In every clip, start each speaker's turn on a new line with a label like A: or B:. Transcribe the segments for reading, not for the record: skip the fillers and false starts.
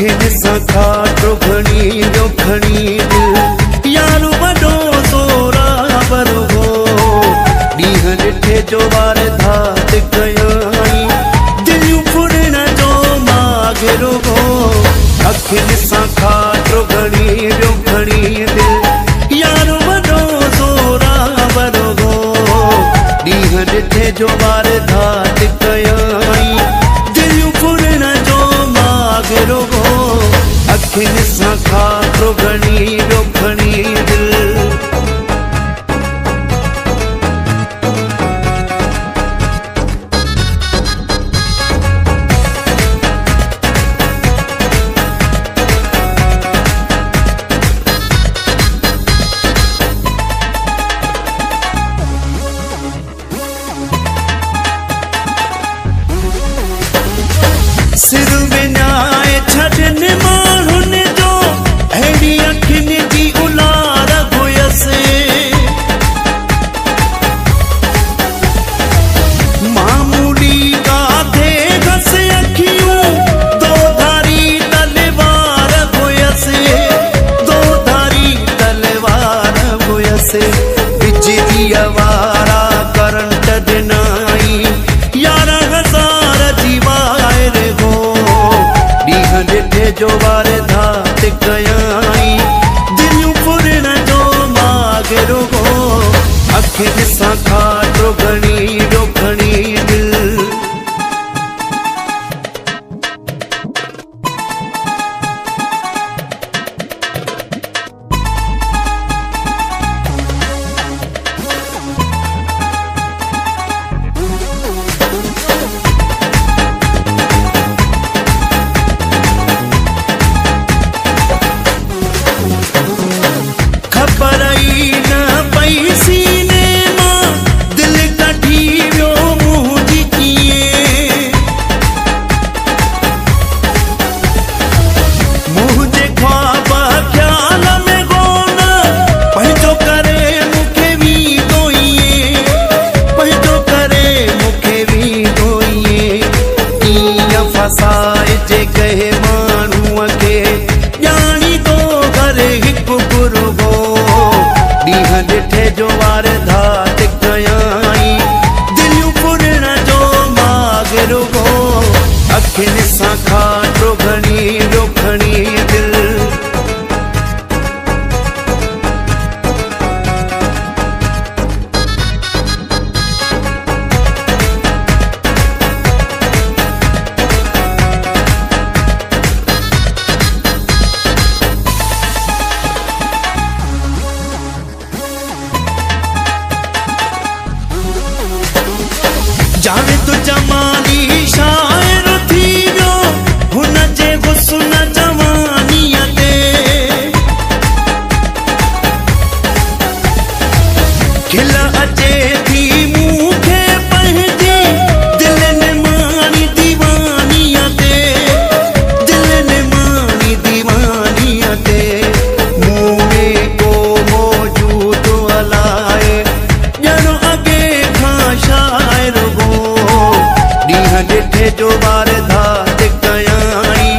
A: अखियुनि सां खाटो खणी वियो खणी दिल यारो वॾो ज़ोरावर हो ॾींहं ॾिठे जो वार धात कयाई दिलियूं फुड़ण जो मागिरो हो अखियुनि सां खाटो खणी वियो खणी दिल यारो वॾो ज़ोरावर हो ॾींहं ॾिठे जो वार धात कयाई दिलियूं फुड़ण जो मागिरो हो अखियुनि सां खाटो खणी वियो खणी दिल सिर विञाए छॾनि माण्हुनि जो अहिड़ी अखियुनि जी उलार हुयसि मामूली काथे घस अखियूं दोधारी तलवार हुयसि दोधारी तलवार हुयसि बिजलीअ वारा करंट ॾिनाई 11,000 जी वायर हो ॾींहं ॾिठे जो वार धात कयाई दिलियूं फुड़ण जो मागिरो हो अखियुनि सां खाटो खणी वियो खणी दिल फसाए जे कहे माण्हूअ खे ॼाणी तो घर हिकु गुरु हो ॾींहं ॾिठे जो वार धात कयाई दिलियूं फुड़ण जो मागिरो हो अखियुनि सां खाटो खणी वियो खणी दिल जावेद जमाली शाइर थी वियो हुन जे हुस्न जवानीअ ते खिल अचे थी मूंखे पंहिंजी दिलि माणी दीवानीअ ते दिलि माणी दीवानीअ ते मूं में को मौजूद अलाए ॼणो अॻे खां शाइर हो ॾींहं ॾिठे जो वार धात कयाई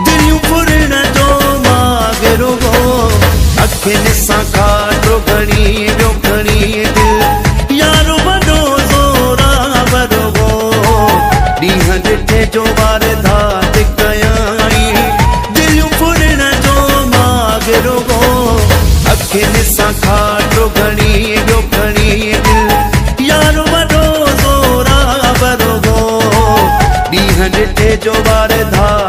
A: दिलियूं फुड़ण जो मागिरो हो अखियुनि सां खाटो खणी वियो खणी दिल यारो वॾो ज़ोरावर हो ॾींहं ॾिठे जो वार धात कयाई दिलियूं फुड़ण जो मागिरो हो अखियुनि सां खाटो खणी वियो खणी दिल यारो वॾो ज़ोरावर हो ॾींहं ॾिठे जो वार धात